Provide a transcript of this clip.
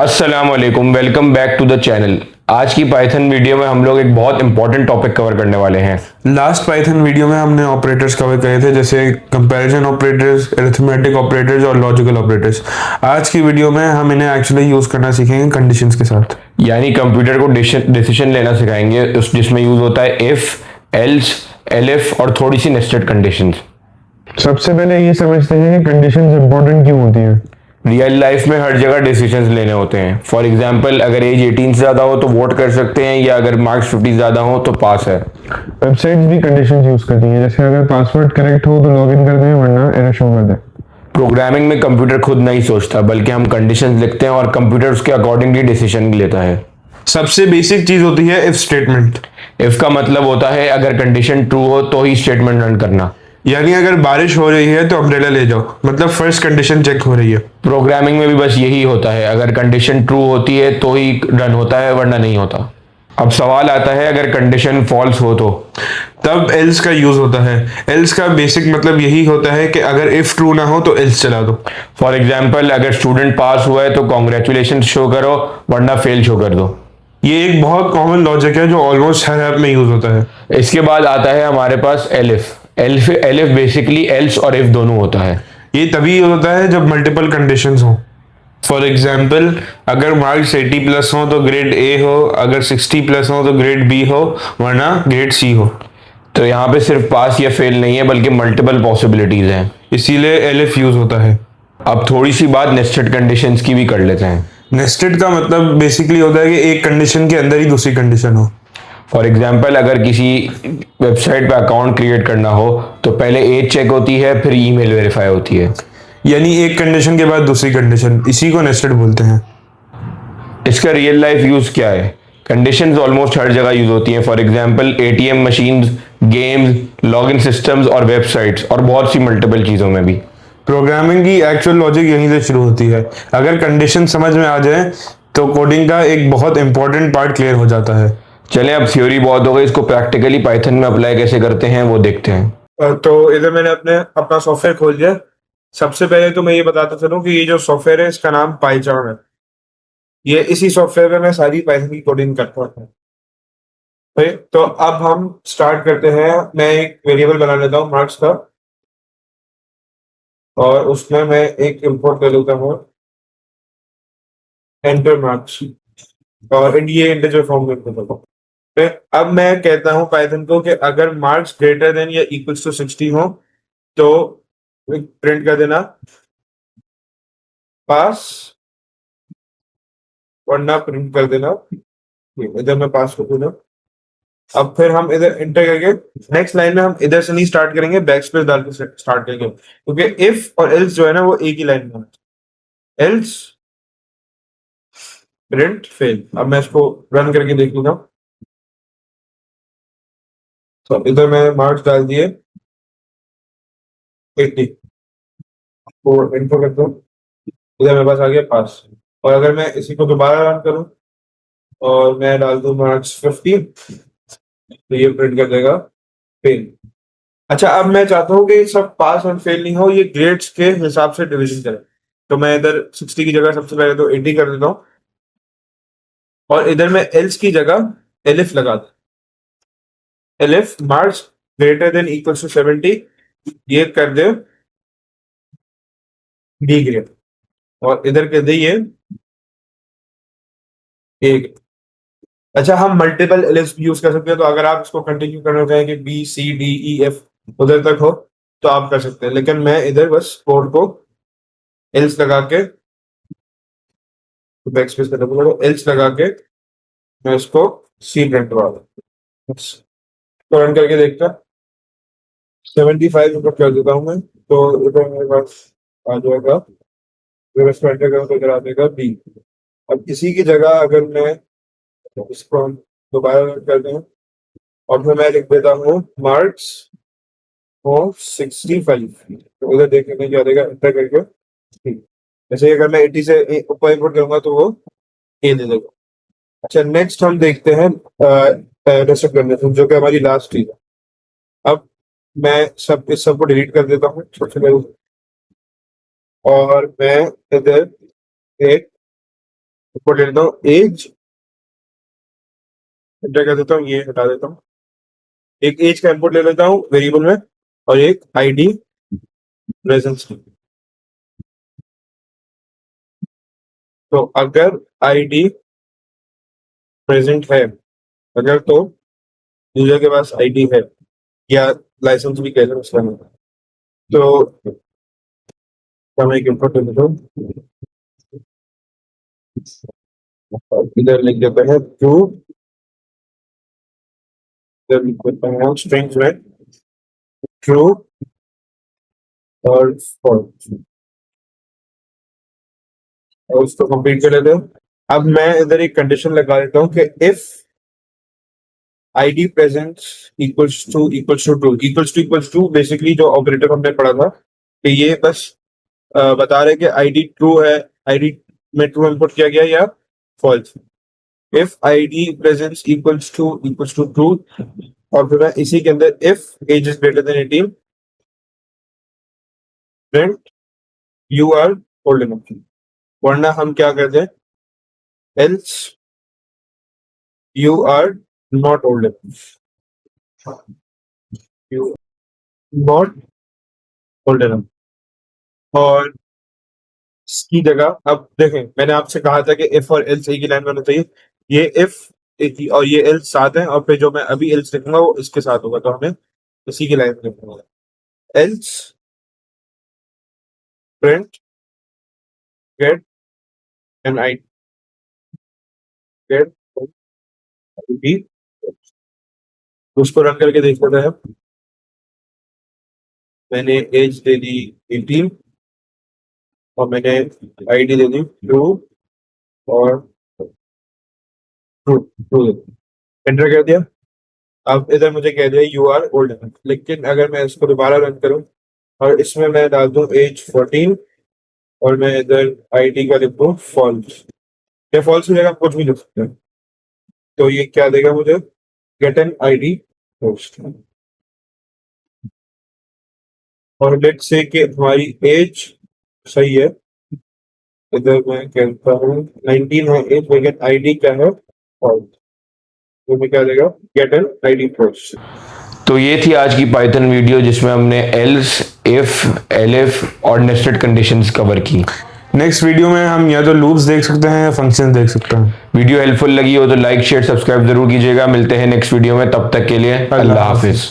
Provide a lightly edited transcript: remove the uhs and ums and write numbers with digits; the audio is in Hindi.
अस्सलामुअलैकुम, welcome back to the channel. आज की पाइथन वीडियो में हम लोग एक बहुत इंपॉर्टेंट टॉपिक कवर करने वाले हैं। लास्ट पाइथन वीडियो में हमने ऑपरेटर्स कवर करे थे, जैसे कंपैरिजन ऑपरेटर्स, अरिथमेटिक ऑपरेटर्स और लॉजिकल ऑपरेटर्स। आज की वीडियो में हम इन्हें एक्चुअली यूज करना सीखेंगे कंडीशंस के साथ। यानी कंप्यूटर को डिसीजन लेना सिखाएंगे जिसमें यूज होता है इफ, एल्स, एलिफ और थोड़ी सी नेस्टेड कंडीशंस। सबसे पहले ये समझते हैं कि कंडीशंस इंपॉर्टेंट क्यों होती हैं। रियल लाइफ में हर जगह डिसीजंस लेने होते हैं। फॉर एग्जांपल, अगर एज 18 से ज़्यादा हो तो वोट कर सकते हैं, या अगर मार्क्स 50 ज़्यादा हो तो पास है। वेबसाइट्स भी कंडीशंस यूज करती हैं, जैसे अगर पासवर्ड करेक्ट हो तो लॉगिन कर दें, वरना एरर शो कर दें। प्रोग्रामिंग में कंप्यूटर खुद नहीं सोचता, बल्कि हम कंडीशंस लिखते हैं और कंप्यूटर उसके अकॉर्डिंगली डिसीजन लेता है। सबसे बेसिक चीज होती है इफ स्टेटमेंट। इफ का मतलब होता है अगर कंडीशन ट्रू हो तो ही स्टेटमेंट रन करना। यानी अगर बारिश हो रही है तो अम्ब्रेला ले जाओ, मतलब फर्स्ट कंडीशन चेक हो रही है। प्रोग्रामिंग में भी बस यही होता है, अगर कंडीशन ट्रू होती है तो ही रन होता है, वरना नहीं होता। अब सवाल आता है, अगर कंडीशन फॉल्स हो तो तब एल्स का यूज होता है। एल्स का बेसिक मतलब यही होता है कि अगर इफ ट्रू ना हो तो एल्स चला दो। फॉर एग्जाम्पल, अगर स्टूडेंट पास हुआ है तो कॉन्ग्रेचुलेशन शो करो, वरना फेल शो कर दो। ये एक बहुत कॉमन लॉजिक है जो ऑलमोस्ट हर ऐप में यूज होता है। इसके बाद आता है हमारे पास elif. Elif elif basically else और इफ दोनों होता है। ये तभी होता है जब मल्टीपल कंडीशंस हो। फॉर एग्जाम्पल, अगर मार्क्स 80 प्लस हो तो ग्रेड ए हो, अगर 60 प्लस हो तो ग्रेड बी हो, वरना ग्रेड सी हो। तो यहाँ पे सिर्फ पास या फेल नहीं है, बल्कि मल्टीपल पॉसिबिलिटीज हैं। इसीलिए एलिफ यूज होता है। अब थोड़ी सी बात नेस्टेड कंडीशंस की भी कर लेते हैं। नेस्टेड का मतलब बेसिकली होता है कि एक कंडीशन के अंदर ही दूसरी कंडीशन हो। फॉर एग्जाम्पल, अगर किसी वेबसाइट पे अकाउंट क्रिएट करना हो तो पहले एज चेक होती है, फिर ईमेल वेरीफाई होती है। यानी एक कंडीशन के बाद दूसरी कंडीशन, इसी को नेस्टेड बोलते हैं। इसका रियल लाइफ यूज क्या है? कंडीशंस ऑलमोस्ट हर जगह यूज होती हैं। For example, ATM machines, games, login systems और वेबसाइट्स, और बहुत सी मल्टीपल चीज़ों में भी। प्रोग्रामिंग की एक्चुअल लॉजिक यहीं से शुरू होती है। अगर कंडीशन समझ में आ जाए तो कोडिंग का एक बहुत इंपॉर्टेंट पार्ट क्लियर हो जाता है। चलें, अब थ्योरी बहुत हो गई, इसको प्रैक्टिकली पाइथन में अप्लाई कैसे करते हैं वो देखते हैं। तो इधर मैंने अपना सॉफ्टवेयर खोल लिया। सबसे पहले तो मैं ये बताता चलूं कि ये जो सॉफ्टवेयर है इसका नाम पाइचार्म है। ये इसी सॉफ्टवेयर में मैं सारी पाइथन की कोडिंग करता हूँ। ठीक, तो अब हम स्टार्ट करते हैं। मैं एक वेरिएबल बना लेता हूँ मार्क्स का, और उसमें मैं एक इंपोर्ट कर लेता हूँ एंटर मार्क्स, और ये इंटीजर फॉर्म में कर देता हूँ। फिर अब मैं कहता हूँ पाइथन को कि अगर मार्क्स ग्रेटर देन या इक्वल्स टू 60 हो तो प्रिंट कर देना पास, वरना प्रिंट कर देना। इधर मैं पास को दूंगा। अब फिर हम इधर इंटर करके नेक्स्ट लाइन में हम इधर से नहीं स्टार्ट करेंगे, बैक स्पेस डाल के स्टार्ट करेंगे, क्योंकि इफ और एल्स जो है ना वो एक ही लाइन में। Else print fail. अब मैं इसको रन करके देख लूंगा। तो इधर मैं मार्क्स डाल दिए 80, तो इंटर करता हूँ। इधर मेरे पास आ गया पास। और अगर मैं इसी को दोबारा रन करूं और मैं डाल दूं मार्क्स 50, तो ये प्रिंट कर देगा फेल। अच्छा, अब मैं चाहता हूँ कि सब पास और फेल नहीं हो, ये ग्रेड्स के हिसाब से डिवीजन करें। तो मैं इधर 60 की जगह सबसे पहले तो 80 कर देता हूँ, और इधर मैं एल्स की जगह एलिफ लगा दूं। Elif marks greater than equal to 70, ये कर दे बी ग्रेड, और इधर कर दे ये ए ग्रेड। अच्छा, हम मल्टीपल एलिफ यूज कर सकते हैं, तो अगर आप इसको कंटिन्यू करना चाहें कि B C D E F उधर तक हो तो आप कर सकते हैं, लेकिन मैं इधर बस कोड को एल्स लगा के, बैक स्पेस करना पड़ेगा, एल्स लगा के मैं इसको सी प्रिंट करवा दूं। तो रन करके देखता, 75 कर देता हूँ मैं, तो इधर मेरे पास आ जाएगा। अगर इसको एंटर करूँ तो इधर आ जाएगा बी। अब इसी की जगह अगर मैं इसको हम दोबारा रन कर दें, और फिर मैं लिख देता हूँ मार्क्स हो 65, तो उधर देखने में क्या देगा एंटर करके। ठीक, जैसे अगर मैं 80 से ऊपर इनपुट करूंगा तो वो ए दे देगा। अच्छा, नेक्स्ट हम देखते हैं रेसिप्ट कंडीशन, जो कि हमारी लास्ट चीज है। अब मैं इस सबको डिलीट कर देता हूँ सबसे पहले, और मैं इधर एक इनपुट ले लेता हूँ एज, एंटर कर देता हूँ, ये हटा देता हूँ। एक एज का इनपुट ले लेता हूँ वेरिएबल में और एक आईडी प्रेजेंस की। तो अगर आईडी प्रेजेंट है, अगर तो यूजर के पास आईडी है या लाइसेंस भी कह लें उसका नाम, तो मैं एक इनपुट ले लेता हूँ, इधर लिख देते हैं ट्रू, इधर लिख देते हैं स्ट्रिंग्स में ट्रू और फॉल्स, और उसको कंप्लीट कर लेते हैं। अब मैं इधर एक कंडीशन लगा देता हूँ कि if ID presence equals to basically जो ऑपरेटर हमने पढ़ा था कि ये बस बता रहे कि आईडी ट्रू है, आईडी में ट्रू इनपुट किया गया या false. If ID presence equals to true, और फिर मैं इसी के अंदर if age is greater than 18 print you are old enough, वरना हम क्या करते हैं, else you are not old enough, you not old enough. और इसकी जगह अब देखें, मैंने आपसे कहा था कि इफ और एल्स एक ही लाइन में होना चाहिए, ये इफ और ये एल्स साथ हैं, और फिर जो मैं अभी एल्स लिखूंगा वो इसके साथ होगा, तो हमें इसी की लाइन में लिखना होगा, else print get an I get ID, उसको रन करके देख लेते हैं। मैंने एज दे दी 18 और मैंने आईडी दे दी ट्रू और ट्रू ट्रू, एंटर कर दिया। अब इधर मुझे कह दिया यू आर ओल्ड इनफ, लेकिन अगर मैं इसको दोबारा रन करूं और इसमें मैं डाल दूं एज 14 और मैं इधर आईडी का लिख दूं फॉल्स, या फॉल्स हो जाएगा, कुछ भी लिख सकते हैं, तो ये क्या देगा मुझे, गेट एन आईडी पोस्ट। और लेट्स से कि हमारी एज सही है, इधर मैं कहता हूँ 19 है एज, लेकिन आईडी क्या है फॉल्स, तो मैं क्या देगा, गेट एन आईडी पोस्ट। तो ये थी आज की पाइथन वीडियो जिसमें हमने एल्स, इफ, एलिफ और नेस्टेड कंडीशंस कवर की। नेक्स्ट वीडियो में हम या तो लूप्स देख सकते हैं या फंक्शन देख सकते हैं। वीडियो हेल्पफुल लगी हो तो लाइक शेयर सब्सक्राइब जरूर कीजिएगा। मिलते हैं नेक्स्ट वीडियो में, तब तक के लिए अल्लाह हाफिज।